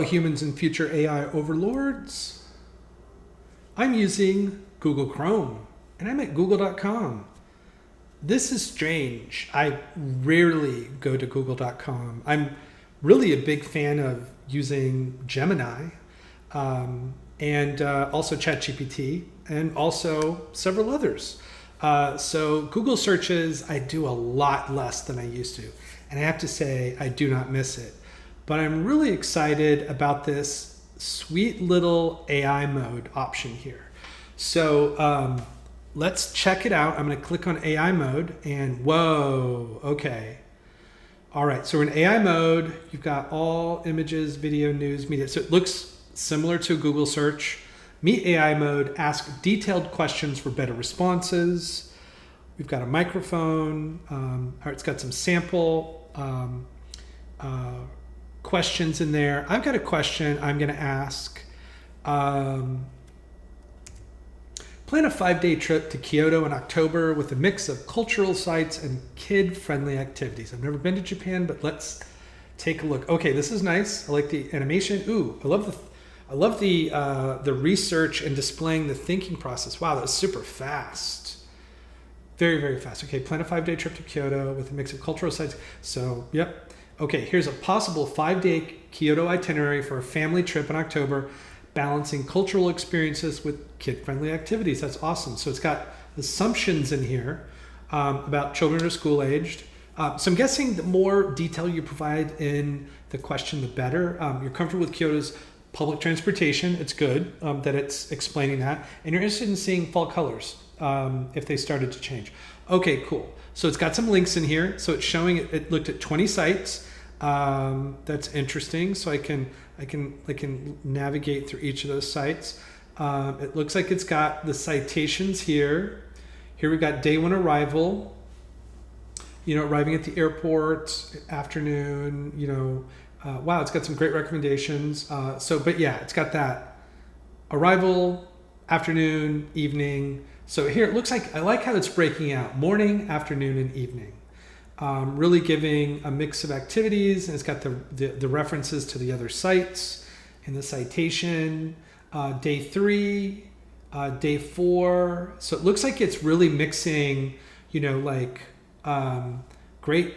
humans and future AI overlords. I'm using Google Chrome, and I'm at google.com. This is strange. I rarely go to google.com. I'm really a big fan of using Gemini, and also ChatGPT, and also several others. So Google searches, I do a lot less than I used to. And I have to say, I do not miss it. But I'm really excited about this sweet little AI mode option here. So let's check it out. I'm going to click on AI mode, and whoa, okay. All right, so we're in AI mode. You've got all images, video, news, media. So it looks similar to Google search. Meet AI mode, ask detailed questions for better responses. We've got a microphone. It's got some sample questions in there. I've got a question I'm going to ask. Plan a 5-day trip to Kyoto in October with a mix of cultural sites and kid-friendly activities. I've never been to Japan, but let's take a look. Okay, this is nice. I like the animation. Ooh, I love the research and displaying the thinking process. Wow, that was super fast. Very, very fast. Okay, plan a 5-day trip to Kyoto with a mix of cultural sites. So, yep. Okay, here's a possible 5-day Kyoto itinerary for a family trip in October, balancing cultural experiences with kid-friendly activities. That's awesome. So it's got assumptions in here about children who are school-aged. So I'm guessing the more detail you provide in the question, the better. You're comfortable with Kyoto's public transportation. It's good that it's explaining that. And you're interested in seeing fall colors if they started to change. Okay, cool. So it's got some links in here. So it's showing it looked at 20 sites. That's interesting. So I can navigate through each of those sites. It looks like it's got the citations here. Here we've got day 1 arrival. Arriving at the airport, afternoon. Wow, it's got some great recommendations. But yeah, it's got that arrival, afternoon, evening. So here it looks like, I like how it's breaking out morning, afternoon, and evening. Really giving a mix of activities, and it's got the references to the other sites in the citation. Day 3, day 4. So it looks like it's really mixing, great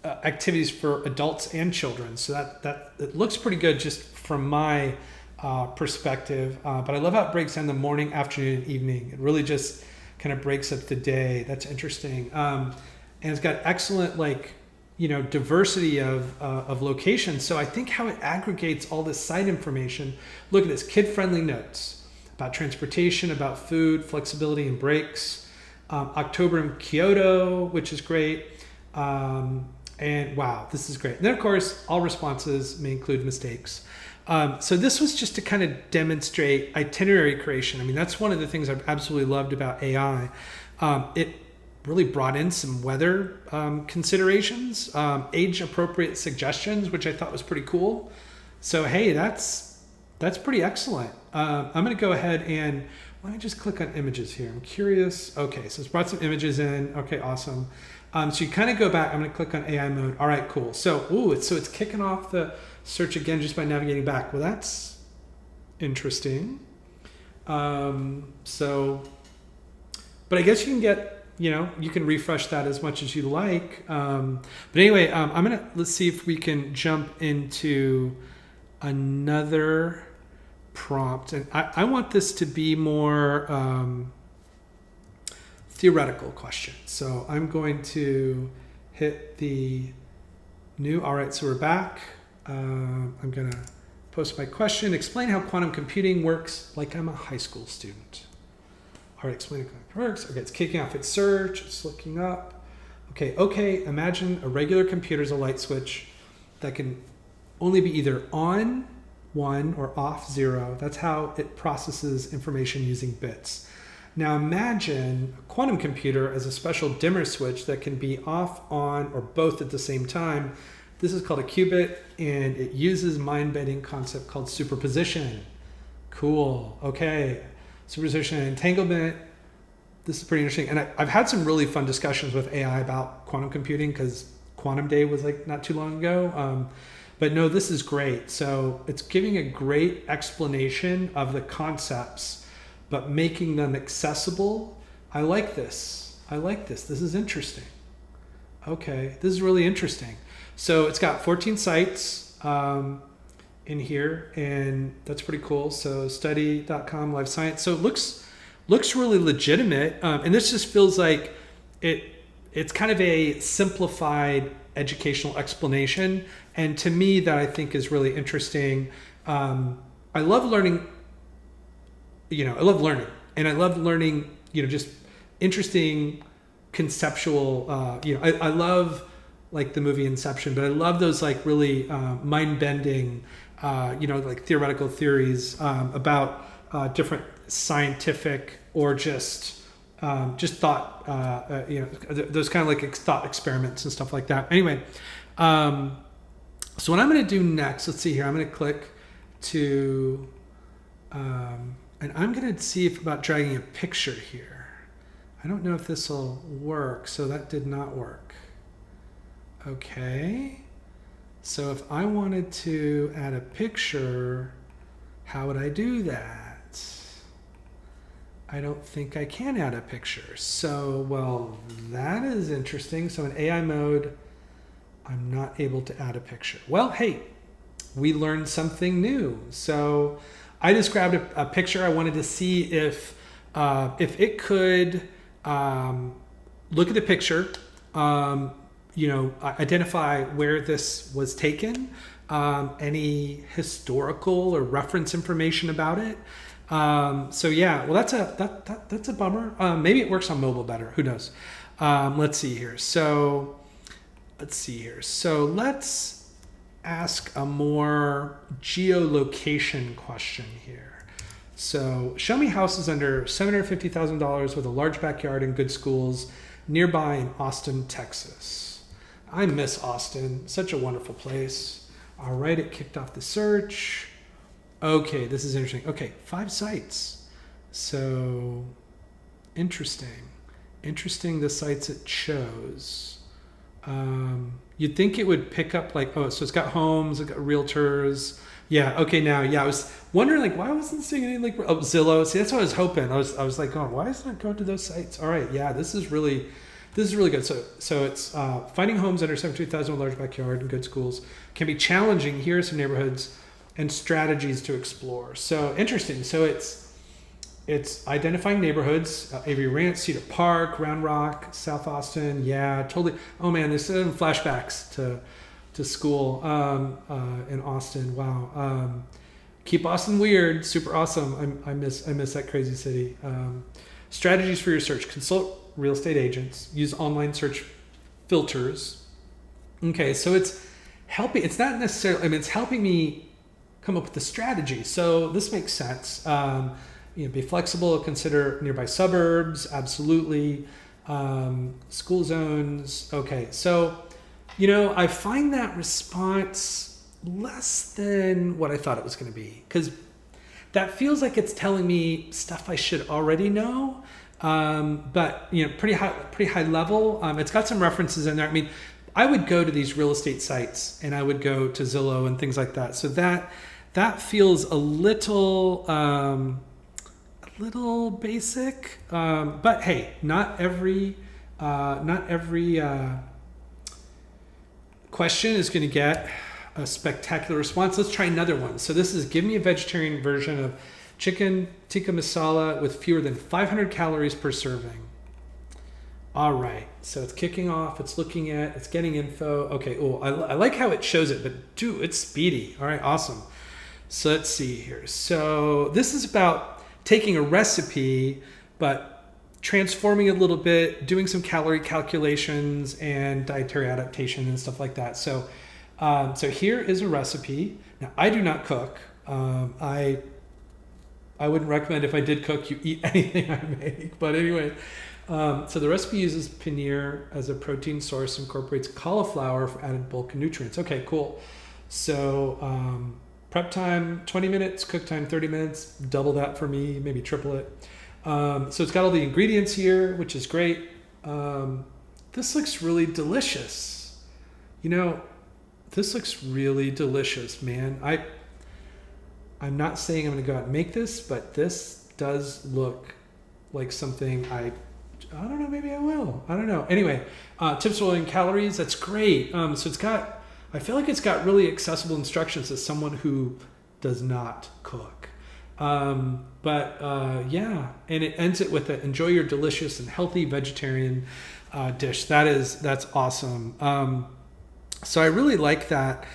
activities for adults and children. So that it looks pretty good just from my perspective. But I love how it breaks down the morning, afternoon, and evening. It really just kind of breaks up the day. That's interesting. And it's got excellent diversity of locations. So I think how it aggregates all this site information. Look at this, kid-friendly notes about transportation, about food, flexibility and breaks. October in Kyoto, which is great. And wow, this is great. And then of course, all responses may include mistakes. So this was just to kind of demonstrate itinerary creation. I mean, that's one of the things I've absolutely loved about AI. It really brought in some weather considerations, age-appropriate suggestions, which I thought was pretty cool. So hey, that's pretty excellent. I'm going to go ahead and let me just click on images here. I'm curious. Okay, so it's brought some images in. Okay, awesome. So you kind of go back. I'm going to click on AI mode. All right, cool. So it's kicking off the search again just by navigating back. Well, that's interesting. But I guess you can get, you can refresh that as much as you like. But anyway, let's see if we can jump into another prompt. And I want this to be more theoretical question. So I'm going to hit the new. All right, so we're back. I'm going to post my question. Explain how quantum computing works like I'm a high school student. All right, explain how it works. Okay, it's kicking off its search. It's looking up. Okay. Imagine a regular computer is a light switch that can only be either on 1 or off 0. That's how it processes information using bits. Now imagine a quantum computer as a special dimmer switch that can be off, on, or both at the same time. This is called a qubit, and it uses mind-bending concept called superposition. Cool. Okay. Superposition and entanglement. This is pretty interesting. And I've had some really fun discussions with AI about quantum computing because Quantum Day was like not too long ago. But no, this is great. So it's giving a great explanation of the concepts, but making them accessible. I like this. I like this. This is interesting. Okay, this is really interesting. So it's got 14 sites in here, and that's pretty cool. So study.com, life science. So it looks really legitimate, and this just feels like it's kind of a simplified educational explanation, and to me that I think is really interesting. I love learning, I love learning, and I love learning, just interesting conceptual, I love like the movie Inception, but I love those like really mind-bending, like theoretical theories about different scientific or just thought, those kind of like thought experiments and stuff like that. Anyway, so what I'm going to do next, let's see here. I'm going to click to, and I'm going to see about dragging a picture here. I don't know if this will work. So that did not work. Okay. So if I wanted to add a picture, how would I do that? I don't think I can add a picture. So, well, that is interesting. So in AI mode, I'm not able to add a picture. Well, hey, we learned something new. So I just grabbed a picture. I wanted to see if it could look at the picture, identify where this was taken, any historical or reference information about it. So yeah, well, that's a bummer. Maybe it works on mobile better. Who knows? Let's see here. So let's ask a more geolocation question here. So show me houses under $750,000 with a large backyard and good schools nearby in Austin, Texas. I miss Austin. Such a wonderful place. All right, it kicked off the search. Okay, this is interesting. Okay, 5 sites. So interesting. Interesting the sites it chose. You'd think it would pick up like, so it's got homes, it's got realtors. Yeah, okay, now, I was wondering like, why wasn't seeing any like, Zillow? See, that's what I was hoping. I was like, oh, why isn't it going to those sites? All right, yeah, this is really good. So it's finding homes under $72,000 with a large backyard and good schools can be challenging. Here are some neighborhoods and strategies to explore. So interesting. So it's identifying neighborhoods, Avery Ranch, Cedar Park, Round Rock, South Austin. Yeah, totally. Oh man, there's some flashbacks to school in Austin. Wow. Keep Austin weird. Super awesome. I miss that crazy city. Strategies for your search. Consult real estate agents. Use online search filters. Okay, so it's helping. It's not necessarily, it's helping me come up with the strategy. So this makes sense. Be flexible, consider nearby suburbs, absolutely. School zones. Okay, so, I find that response less than what I thought it was going to be, because that feels like it's telling me stuff I should already know. But pretty high level. It's got some references in there. I would go to these real estate sites and I would go to Zillow and things like that. So that feels a little basic. But hey, not every question is going to get a spectacular response. Let's try another one. So this is, give me a vegetarian version of chicken tikka masala with fewer than 500 calories per serving. All right, so it's kicking off, it's looking at, it's getting info. Okay, I like how it shows it, but dude, it's speedy. All right, awesome. So let's see here. So this is about taking a recipe, but transforming it a little bit, doing some calorie calculations and dietary adaptation and stuff like that. So here is a recipe. Now, I do not cook. I wouldn't recommend, if I did cook, you eat anything I make. But anyway, so the recipe uses paneer as a protein source, incorporates cauliflower for added bulk and nutrients. Okay, cool. So prep time, 20 minutes, cook time, 30 minutes, double that for me, maybe triple it. So it's got all the ingredients here, which is great. This looks really delicious. This looks really delicious, man. I'm not saying I'm going to go out and make this, but this does look like something I don't know, maybe I will. I don't know. Anyway, tips for calories, that's great. So I feel like it's got really accessible instructions as someone who does not cook. Yeah, and it ends it with enjoy your delicious and healthy vegetarian dish. That's awesome. So I really like that.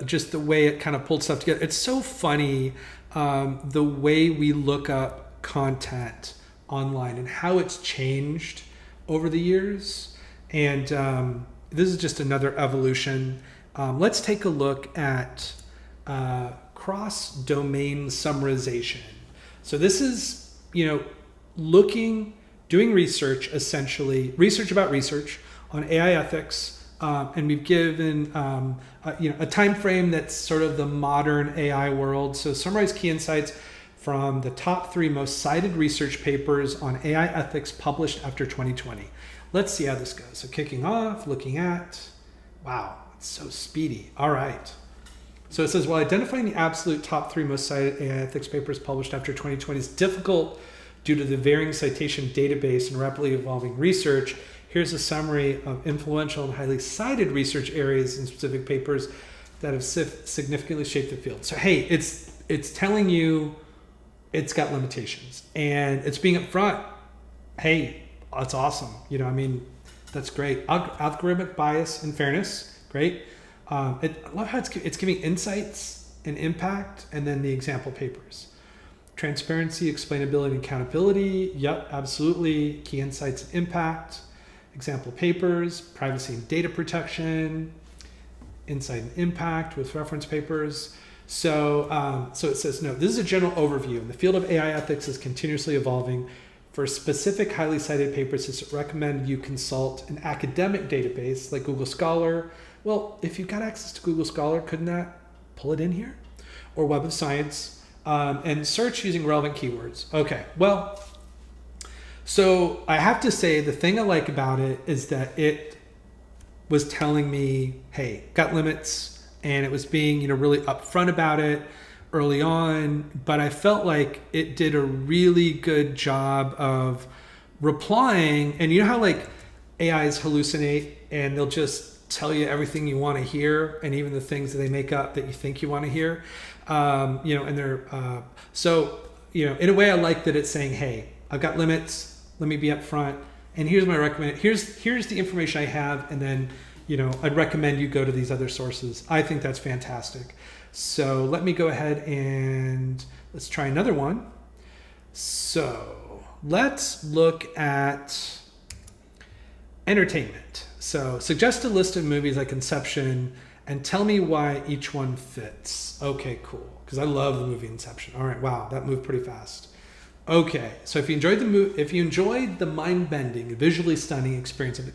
Just the way it kind of pulled stuff together. It's so funny the way we look up content online and how it's changed over the years. And this is just another evolution. Let's take a look at cross-domain summarization. So this is, doing research, essentially, research about research on AI ethics. And we've given a time frame that's sort of the modern AI world. So summarize key insights from the top 3 most cited research papers on AI ethics published after 2020. Let's see how this goes. So kicking off, looking at, wow, it's so speedy. All right. So it says, while identifying the absolute top 3 most cited AI ethics papers published after 2020 is difficult due to the varying citation database and rapidly evolving research, here's a summary of influential and highly cited research areas in specific papers that have significantly shaped the field. So hey, it's telling you it's got limitations and it's being upfront. Hey, that's awesome. That's great. Algorithmic bias and fairness, great. I love how it's giving insights and impact, and then the example papers. Transparency, explainability, and accountability. Yep, absolutely. Key insights and impact. Example papers, privacy and data protection, insight and impact with reference papers. So it says, no, this is a general overview. The field of AI ethics is continuously evolving. For specific highly cited papers, it's recommended you consult an academic database like Google Scholar. Well, if you've got access to Google Scholar, couldn't that pull it in here? Or Web of Science, and search using relevant keywords. Okay, well, so I have to say the thing I like about it is that it was telling me, hey, got limits, and it was being, really upfront about it early on, but I felt like it did a really good job of replying. And you know how like AIs hallucinate and they'll just tell you everything you want to hear, and even the things that they make up that you think you want to hear, and they're in a way I like that it's saying, hey, I've got limits, let me be upfront, and here's my here's the information I have, and then I'd recommend you go to these other sources. I think that's fantastic. So let me go ahead and let's try another one. So let's look at entertainment. So suggest a list of movies like Inception and tell me why each one fits. Okay, cool. Because I love the movie Inception. All right, wow, that moved pretty fast. Okay, so if you enjoyed the mind-bending, visually stunning experience of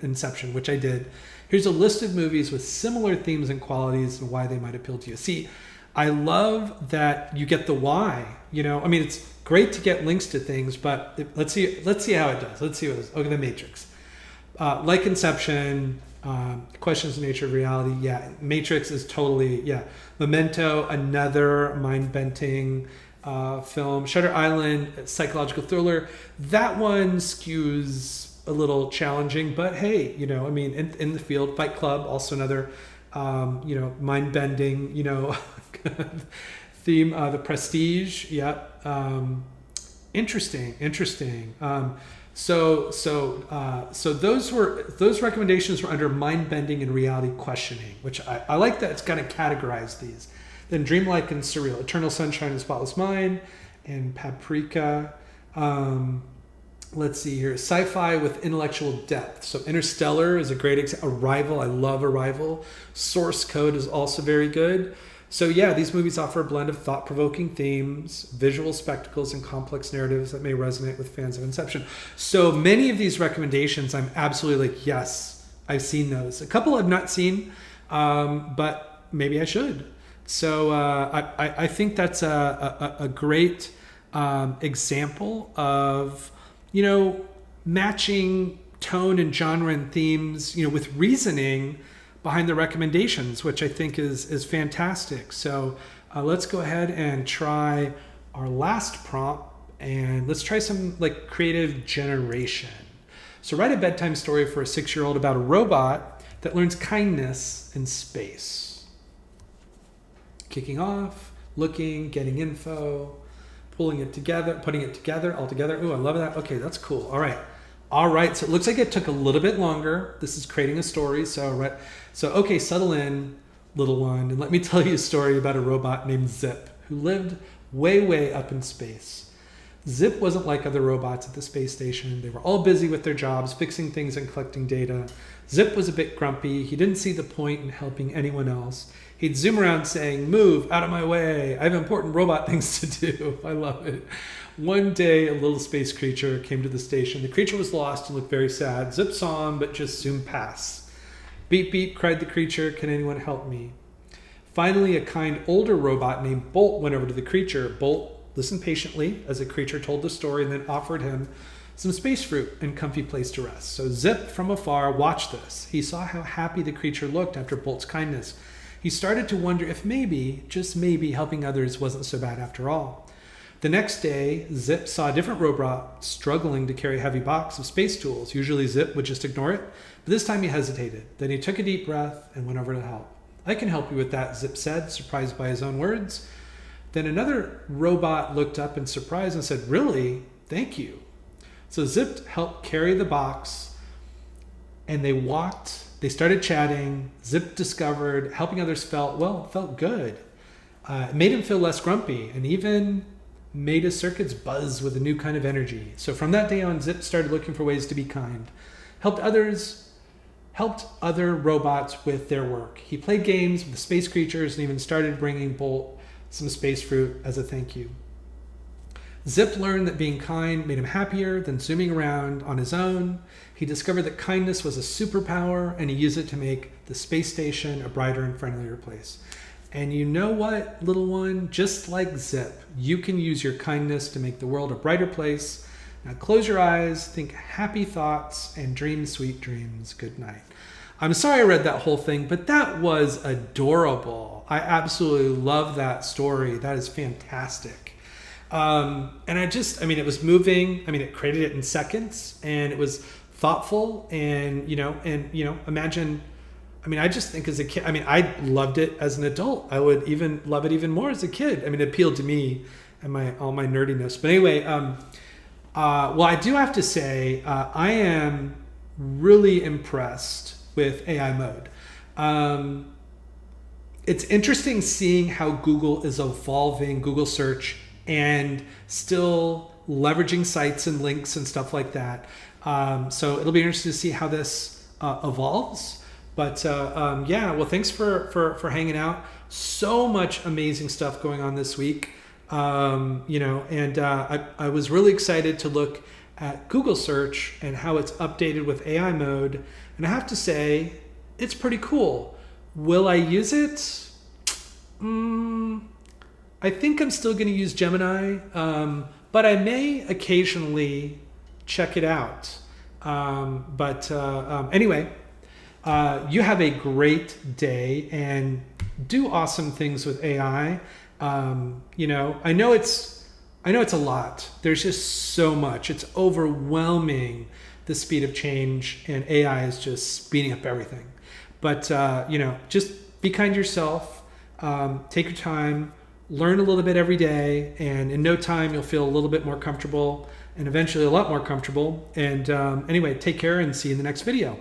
Inception, which I did, here's a list of movies with similar themes and qualities and why they might appeal to you. See, I love that you get the why. It's great to get links to things, but let's see how it does. Let's see what it is. Okay, The Matrix. Like Inception, questions the nature of reality. Yeah, Matrix is totally, yeah. Memento, another mind-bending film. Shutter Island, psychological thriller. That one skews a little challenging, but hey, in the field. Fight Club, also another, mind-bending, theme. The Prestige, yeah. Interesting. So those recommendations were under mind-bending and reality questioning, which I like that it's kind of categorized these. Then Dreamlike and Surreal, Eternal Sunshine of the Spotless Mind, and Paprika. Let's see here, sci-fi with intellectual depth. So Interstellar is a great example. Arrival, I love Arrival. Source Code is also very good. So yeah, these movies offer a blend of thought-provoking themes, visual spectacles, and complex narratives that may resonate with fans of Inception. So many of these recommendations, I'm absolutely like, yes, I've seen those. A couple I've not seen, but maybe I should. So I think that's a great example of, matching tone and genre and themes, with reasoning, behind the recommendations, which I think is fantastic. So let's go ahead and try our last prompt, and let's try some like creative generation. So write a bedtime story for a 6-year-old about a robot that learns kindness in space. Kicking off, looking, getting info, putting it together all together. Ooh, I love that. Okay, that's cool. All right. So it looks like it took a little bit longer. This is creating a story. So okay, settle in, little one, and let me tell you a story about a robot named Zip who lived way up in space. Zip wasn't like other robots at the space station. They were all busy with their jobs, fixing things and collecting data. Zip was a bit grumpy. He didn't see the point in helping anyone else. He'd zoom around saying, "Move out of my way. I have important robot things to do." I love it. One day, a little space creature came to the station. The creature was lost and looked very sad. Zip saw him, but just zoomed past. "Beep, beep," cried the creature. "Can anyone help me?" Finally, a kind older robot named Bolt went over to the creature. Bolt listened patiently as the creature told the story and then offered him some space fruit and comfy place to rest. So Zip from afar watched this. He saw how happy the creature looked after Bolt's kindness. He started to wonder if maybe, just maybe, helping others wasn't so bad after all. The next day, Zip saw a different robot struggling to carry a heavy box of space tools. Usually Zip would just ignore it, but this time he hesitated. Then he took a deep breath and went over to help. "I can help you with that," Zip said, surprised by his own words. Then another robot looked up in surprise and said, "Really? Thank you." So Zip helped carry the box, and they started chatting. Zip discovered helping others felt good. It made him feel less grumpy and even made his circuits buzz with a new kind of energy. So from that day on, Zip started looking for ways to be kind, helped other robots with their work. He played games with the space creatures and even started bringing Bolt some space fruit as a thank you. Zip learned that being kind made him happier than zooming around on his own. He discovered that kindness was a superpower, and he used it to make the space station a brighter and friendlier place. And you know what, little one? Just like Zip, you can use your kindness to make the world a brighter place. Now close your eyes, think happy thoughts, and dream sweet dreams. Good night. I'm sorry I read that whole thing, but that was adorable. I absolutely love that story. That is fantastic. And it was moving. It created it in seconds, and it was thoughtful, and imagine, I just think as a kid, I loved it as an adult. I would even love it even more as a kid. It appealed to me and all my nerdiness. But anyway, I do have to say, I am really impressed with AI mode. It's interesting seeing how Google is evolving Google search and still leveraging sites and links and stuff like that. So it'll be interesting to see how this evolves. But thanks for hanging out. So much amazing stuff going on this week. I was really excited to look at Google search and how it's updated with AI mode. And I have to say, it's pretty cool. Will I use it? I think I'm still going to use Gemini, but I may occasionally check it out. Anyway, you have a great day and do awesome things with AI. I know it's a lot. There's just so much. It's overwhelming, the speed of change, and AI is just speeding up everything. But, just be kind to yourself, take your time, learn a little bit every day, and in no time you'll feel a little bit more comfortable and eventually a lot more comfortable. And anyway, take care and see you in the next video.